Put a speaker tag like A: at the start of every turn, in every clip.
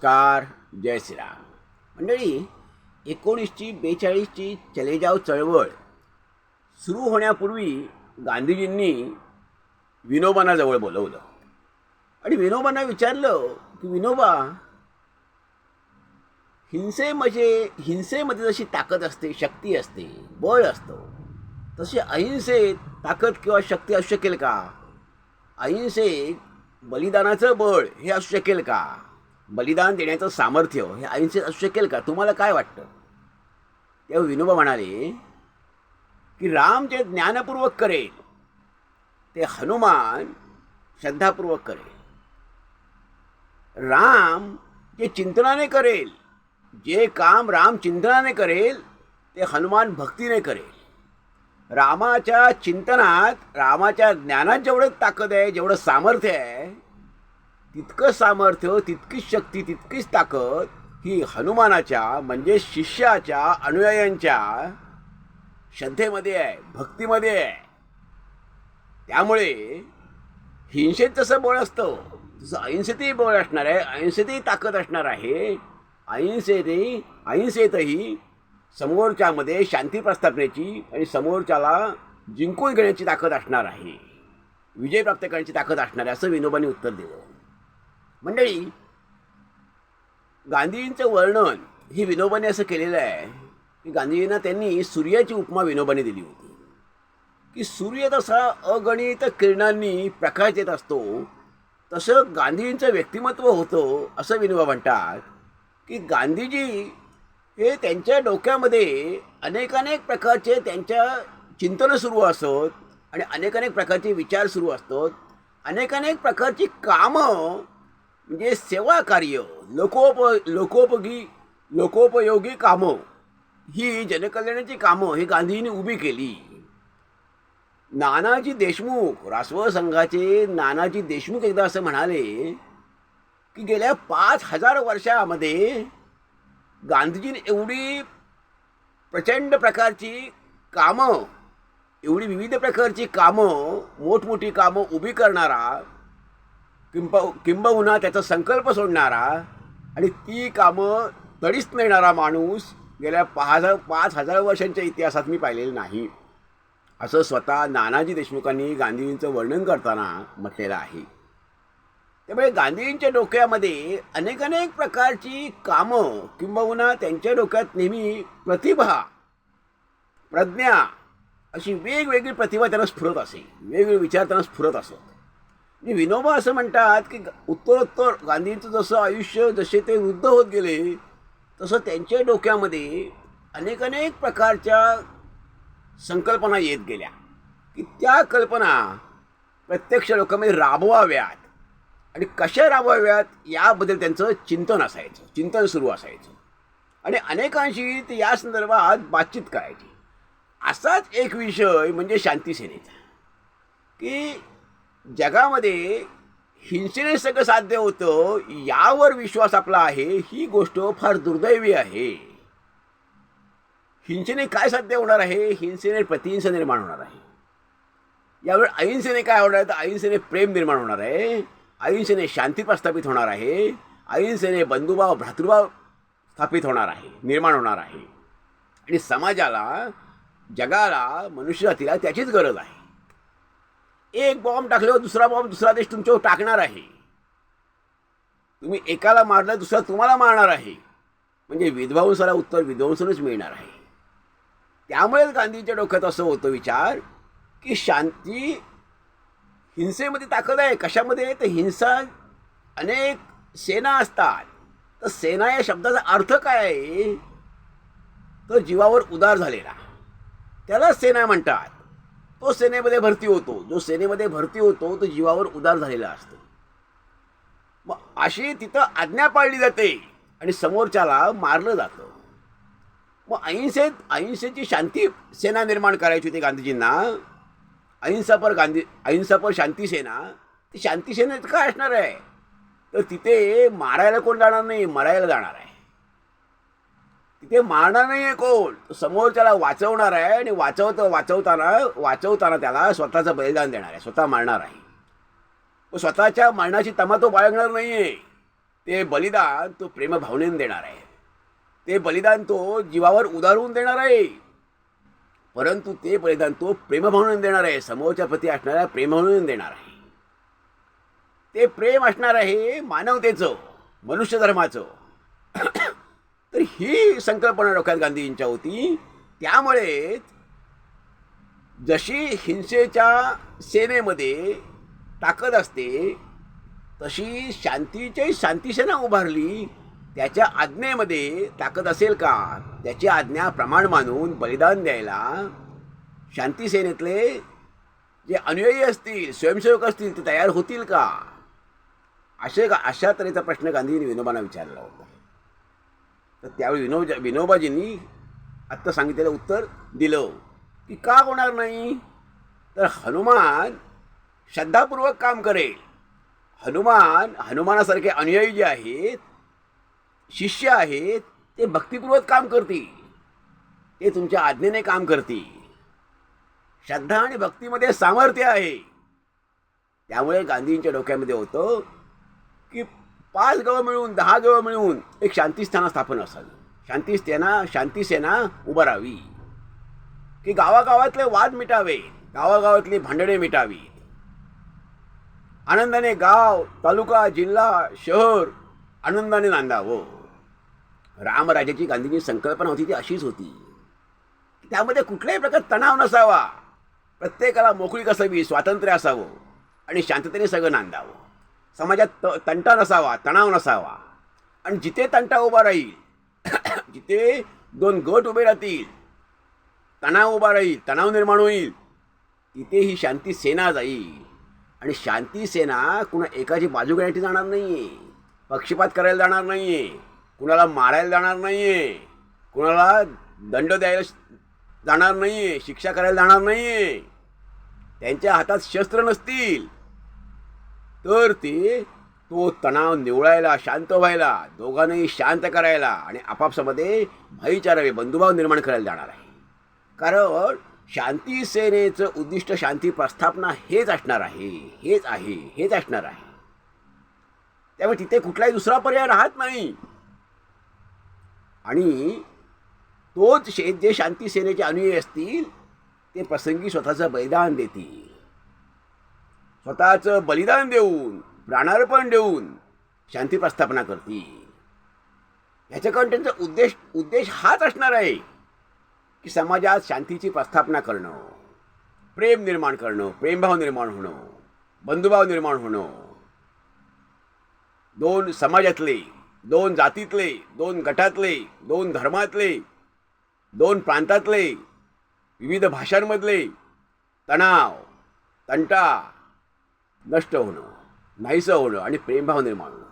A: नमस्कार. जय श्रीराम. मंडळी, 1942ची चले जाव चळवळ सुरू होण्यापूर्वी गांधीजींनी विनोबांना जवळ बोलवलं आणि विनोबांना विचारलं की विनोबा, हिंसेमध्ये जशी ताकद असते, शक्ती असते, बळ असतं, तशी अहिंसेत ताकद किंवा शक्ती असू शकेल का? अहिंसेत बलिदानाचं बळ हे असू शकेल का? बलिदान देण्याचं सामर्थ्य हे अहिंसेत असू शकेल का? तुम्हाला काय वाटतं? तेव्हा विनोबा म्हणाले की राम जे ज्ञानपूर्वक करेल ते हनुमान श्रद्धापूर्वक करेल. राम जे चिंतनाने करेल, जे काम राम चिंतनाने करेल ते हनुमान भक्तीने करेल. रामाच्या चिंतनात, रामाच्या ज्ञानात जेवढं ताकद आहे, जेवढं सामर्थ्य आहे, तितकं सामर्थ्य, तितकीच शक्ती, तितकीच ताकद ही हनुमानाच्या म्हणजे शिष्याच्या, अनुयायांच्या श्रद्धेमध्ये आहे, भक्तीमध्ये आहे. त्यामुळे हिंसेत जसं बळ असतं तसं अहिंसेतही बळ असणार आहे, अहिंसेतही ताकद असणार आहे. अहिंसेतही समोरच्यामध्ये शांती प्रस्थापनेची आणि समोरच्याला जिंकून घेण्याची ताकद असणार आहे, विजय प्राप्त करण्याची ताकद असणार आहे, असं विनोबांनी उत्तर दिलं. मंडळी, गांधीजींचं वर्णन हे विनोबाने असं केलेलं आहे की गांधीजींना त्यांनी सूर्याची उपमा विनोबाने दिली होती की सूर्य तसा अगणित किरणांनी प्रकाश देत असतो, तसं गांधीजींचं व्यक्तिमत्व होतं असं विनोबा म्हणतात की गांधीजी हे त्यांच्या डोक्यामध्ये अनेक प्रकारचे त्यांच्या चिंतनं सुरू असत आणि अनेक प्रकारचे विचार सुरू असतात. अनेक प्रकारची कामं म्हणजे सेवा कार्य, लोकोपयोगी कामं, ही जनकल्याणाची कामं ही गांधीजींनी उभी केली. नानाजी देशमुख, राष्ट्रवादी संघाचे नानाजी देशमुख एकदा असं म्हणाले की गेल्या 5000 वर्षामध्ये गांधीजींनी एवढी प्रचंड प्रकारची कामं, एवढी विविध प्रकारची कामं, मोठमोठी कामं उभी करणारा, किंबहुना त्याचा संकल्प सोडणारा आणि ती कामं तडीस नेणारा माणूस गेल्या 5000 वर्षांच्या इतिहासात मी पाहिलेलं नाही, असं स्वतः नानाजी देशमुखांनी गांधीजींचं वर्णन करताना म्हटलेलं आहे. त्यामुळे गांधीजींच्या डोक्यामध्ये अनेक प्रकारची कामं, किंबहुना त्यांच्या डोक्यात नेहमी प्रतिभा, प्रज्ञा, अशी वेगवेगळी प्रतिभा त्यांना स्फुरत असे, वेगवेगळे विचार त्यांना स्फुरत असत. म्हणजे विनोबा असं म्हणतात की उत्तरोत्तर गांधींचं जसं आयुष्य, जसे ते वृद्ध होत गेले, तसं त्यांच्या डोक्यामध्ये अनेक प्रकारच्या संकल्पना येत गेल्या की त्या कल्पना प्रत्यक्ष लोकांमध्ये राबवाव्यात आणि कशा राबवाव्यात याबद्दल त्यांचं चिंतन सुरू असायचं आणि अनेकांशी ते या संदर्भात बातचीत करायची. असाच एक विषय म्हणजे शांतीसेनेचा, की जगामध्ये हिंसेने सगळं साध्य होतं यावर विश्वास आपला आहे, ही गोष्ट फार दुर्दैवी आहे. हिंसेने काय साध्य होणार आहे? हिंसेने प्रतिहिंसा निर्माण होणार आहे. यावर अहिंसेने काय होणार आहे? तर अहिंसेने प्रेम निर्माण होणार आहे, अहिंसेने शांती प्रस्थापित होणार आहे, अहिंसेने बंधुभाव, भ्रातृभाव स्थापित होणार आहे, निर्माण होणार आहे. आणि समाजाला, जगाला, मनुष्यजातीला त्याचीच गरज आहे. एक बॉम्ब टाकल्यावर दुसरा देश तुमच्यावर टाकणार आहे. तुम्ही एकाला मारलं, दुसरा तुम्हाला मारणार आहे. म्हणजे विध्वंसाला उत्तर विध्वंसनच मिळणार आहे. त्यामुळेच गांधींच्या डोक्यात असं होतं विचार की शांती, हिंसेमध्ये ताकद आहे. कशामध्ये? तर हिंसा, अनेक सेना असतात, तर सेना या शब्दाचा अर्थ काय आहे? तर जीवावर उदार झालेला, त्यालाच सेना म्हणतात. तो सेनेमध्ये भरती होतो, जो सेनेमध्ये भरती होतो तो जीवावर उदार झालेला असतो. मग अशी तिथं आज्ञा पाळली जाते आणि समोरच्याला मारलं जातं. मग अहिंसेची शांती सेना निर्माण करायची होती गांधीजींना. अहिंसा पर शांती सेना. ती शांती सेना काय असणार आहे? तर तिथे मारायला कोण जाणार नाही, मरायला जाणार आहे. तिथे मारणार नाही आहे कोण, समोरच्याला वाचवणार आहे आणि वाचवताना त्याला स्वतःचं बलिदान देणार आहे, स्वतः मारणार आहे. स्वतःच्या मरणाची तमा तो बाळगणार नाही आहे. ते बलिदान तो प्रेमभावनेने देणार आहे. ते बलिदान तो जीवावर उदारून देणार आहे. परंतु ते बलिदान तो प्रेमभावनेने देणार आहे. समोरच्या प्रती असणाऱ्या प्रेमभावनेने देणार आहे. ते प्रेम असणार आहे मानवतेचं, मनुष्य धर्माचं. तर ही संकल्पना डोक्यात गांधीजींच्या होती. त्यामुळे जशी हिंसेच्या सेनेमध्ये ताकद असते तशी शांतीसेना उभारली. त्याच्या आज्ञेमध्ये ताकद असेल का? त्याची आज्ञा प्रमाण मानून बलिदान द्यायला शांतीसेनेतले जे अनुयायी असतील, स्वयंसेवक असतील, ते तयार होतील का? अशा तऱ्हेचा प्रश्न गांधीजींनी विनोबांना विचारला होता. तर त्यावेळी विनोबाजींनी आत्ता सांगितलेलं उत्तर दिलं की का होणार नाही? तर हनुमान श्रद्धापूर्वक काम करेल. हनुमानासारखे अनुयायी जे आहेत, शिष्य आहेत, ते भक्तिपूर्वक काम करतील. ते तुमच्या आज्ञेने काम करतील. श्रद्धा आणि भक्तीमध्ये सामर्थ्य आहे. त्यामुळे गांधींच्या डोक्यामध्ये होतं की 5 गावं मिळून 10 गावं मिळून एक शांतीस्थान स्थापन असावी. शांतीसेना उभारावी की गावागावातले वाद मिटावे, गावागावातली भांडणे मिटावी. आनंदाने गाव, तालुका, जिल्हा, शहर आनंदाने नांदावं. रामराज्याची गांधींची संकल्पना होती ती अशीच होती. त्यामध्ये कुठल्याही प्रकारचा तणाव नसावा. प्रत्येकाला मोकळीक असावी, स्वातंत्र्य असावं आणि शांततेने सगळं नांदावं. समाजात तंटा नसावा, तणाव नसावा. आणि जिथे तंटा उभा राहील, जिथे 2 गट उभे राहतील, तणाव उभा राहील, तणाव निर्माण होईल, तिथे ही शांती सेना जाईल. आणि शांती सेना कुणा एकाची बाजू घेण्यासाठी जाणार नाहीये, पक्षपात करायला जाणार नाहीये, कुणाला मारायला जाणार नाहीये, कुणाला दंड द्यायला जाणार नाहीये, शिक्षा करायला जाणार नाहीये. त्यांच्या हातात शस्त्र नसतील. तर ते तो तणाव निवळायला, शांत व्हायला, दोघांनाही शांत करायला आणि आपापसामध्ये भाईचारावे, बंधुभाव निर्माण करायला जाणार आहे. कारण शांती सेनेचं उद्दिष्ट शांती प्रस्थापना हेच असणार आहे, हेच असणार आहे. त्यामुळे तिथे कुठलाही दुसरा पर्याय राहत नाही. आणि तोच जे शांती सेनेचे अनुयायी असतील ते प्रसंगी स्वतःचं बलिदान देतील. स्वतःचं बलिदान देऊन, प्राणार्पण देऊन शांती प्रस्थापना करतील. ह्याच्याकडून त्यांचा उद्देश हाच असणार आहे की समाजात शांतीची प्रस्थापना करणं, प्रेम निर्माण करणं, प्रेमभाव निर्माण होणं, बंधुभाव निर्माण होणं. 2 समाजातले, 2 जातीतले, 2 गटातले, 2 धर्मातले, 2 प्रांतातले, विविध भाषांमधले तणाव, तंटा नष्ट होणं, नाहीसं होणं आणि प्रेमभाव निर्माण होणं.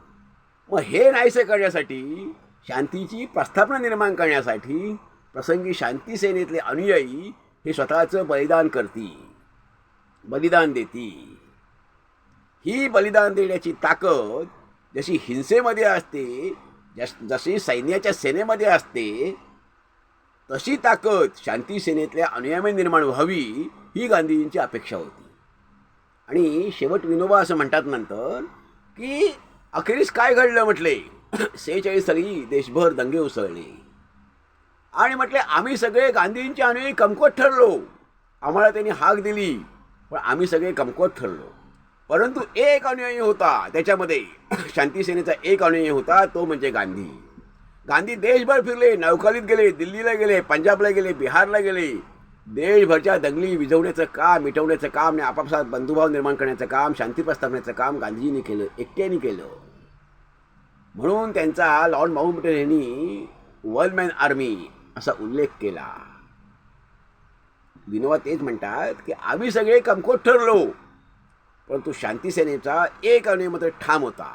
A: मग हे नाहीसं करण्यासाठी, शांतीची प्रस्थापना निर्माण करण्यासाठी प्रसंगी शांती सेनेतले अनुयायी हे स्वतःचं बलिदान करतील, बलिदान देतील. ही बलिदान देण्याची ताकद जशी हिंसेमध्ये असते, जशी सैन्याच्या सेनेमध्ये असते, तशी ताकद शांती सेनेतल्या अनुयायांमध्ये निर्माण व्हावी ही गांधीजींची अपेक्षा होती. आणि शेवट विनोबा असं म्हणतात नंतर की अखेरीस काय घडलं म्हटले, 46 साली देशभर दंगे उसळले आणि म्हटले आम्ही सगळे गांधींचे अनुयायी कमकुवत ठरलो. आम्हाला त्यांनी हाक दिली पण आम्ही सगळे कमकुवत ठरलो. परंतु एक अनुयायी होता, त्याच्यामध्ये शांती सेनेचा एक अनुयायी होता, तो म्हणजे गांधी. गांधी देशभर फिरले, नौखालीत गेले, दिल्लीला गेले, पंजाबला गेले, बिहारला गेले. देशभरच्या दंगली विझवण्याचं काम, मिटवण्याचं काम आणि आपापसात बंधुभाव निर्माण करण्याचं काम, शांती प्रस्थापनेचं काम गांधीजींनी केलं, एकट्याने केलं. म्हणून त्यांचा लॉर्ड माउंटबॅटन यांनी 1 मॅन आर्मी असा उल्लेख केला. विनोबा तेच म्हणतात की आम्ही सगळे कमकुवत ठरलो परंतु शांती सेनेचा एक अनुयायी मात्र ठाम होता.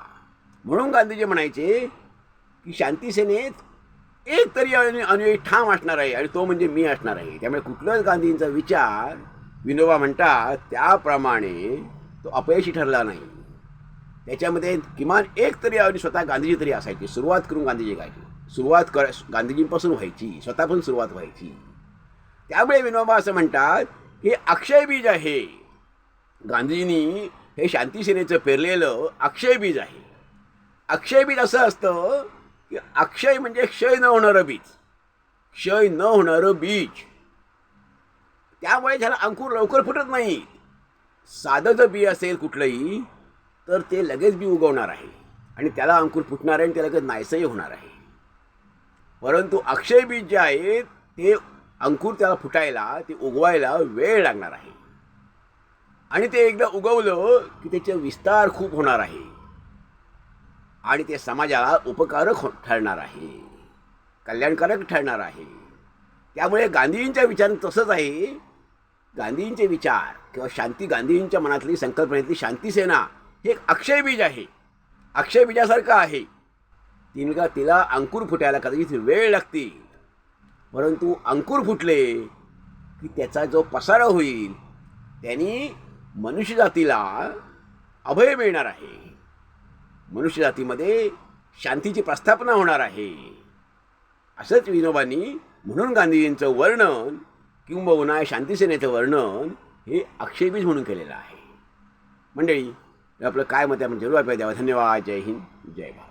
A: म्हणून गांधीजी म्हणायचे की शांती सेनेत एक तरी अनुयायी ठाम असणार आहे आणि तो म्हणजे मी असणार आहे. त्यामुळे कुठलाच गांधींचा विचार विनोबा म्हणतात त्याप्रमाणे तो अपयशी ठरला नाही. त्याच्यामध्ये किमान एक तरी स्वतः गांधीजी तरी असायची. सुरुवात करून गांधीजी गायची, गांधीजींपासून व्हायची, स्वतःपासून सुरुवात व्हायची. त्यामुळे विनोबा असं म्हणतात हे अक्षय बीज आहे. गांधीजींनी हे शांती सेनेचं पेरलेलं अक्षय बीज आहे. अक्षय बीज असं असतं की अक्षय म्हणजे क्षय न होणारं बीज, क्षय न होणारं बीज. त्यामुळे त्याला अंकुर लवकर फुटत नाही. साधं जर बी असेल कुठलंही तर ते लगेच बी उगवणार आहे आणि त्याला अंकुर फुटणार आहे आणि ते लगेच नाहीसंही होणार आहे. परंतु अक्षय बीज जे आहे ते अंकुर त्याला फुटायला, ते उगवायला वेळ लागणार आहे आणि ते एकदा उगवलं की त्याचे विस्तार खूप होणार आहे आणि ते समाजाला उपकारक ठरणार आहे, कल्याणकारक ठरणार आहे. त्यामुळे गांधीजींच्या विचार तसंच आहे. गांधीजींचे विचार किंवा शांती, गांधीजींच्या मनातली संकल्पनेतली शांतीसेना हे एक अक्षय बीज आहे, अक्षय बीजासारखं आहे. तिला अंकुर फुटायला कदाचित वेळ लागतील, परंतु अंकुर फुटले की त्याचा जो पसारा होईल त्यांनी मनुष्यजातीला अभय मिळणार आहे, मनुष्यजातीमध्ये शांतीची प्रस्थापना होणार आहे. असंच विनोबांनी, म्हणून गांधीजींचं वर्णन किंबहुना शांतीसेनेचं वर्णन हे अक्षयबीज म्हणून केलेलं आहे. मंडळी, आपलं काय मत आहे म्हणजे जरूर आपल्याला द्यावं. धन्यवाद. जय हिंद, जय भारत.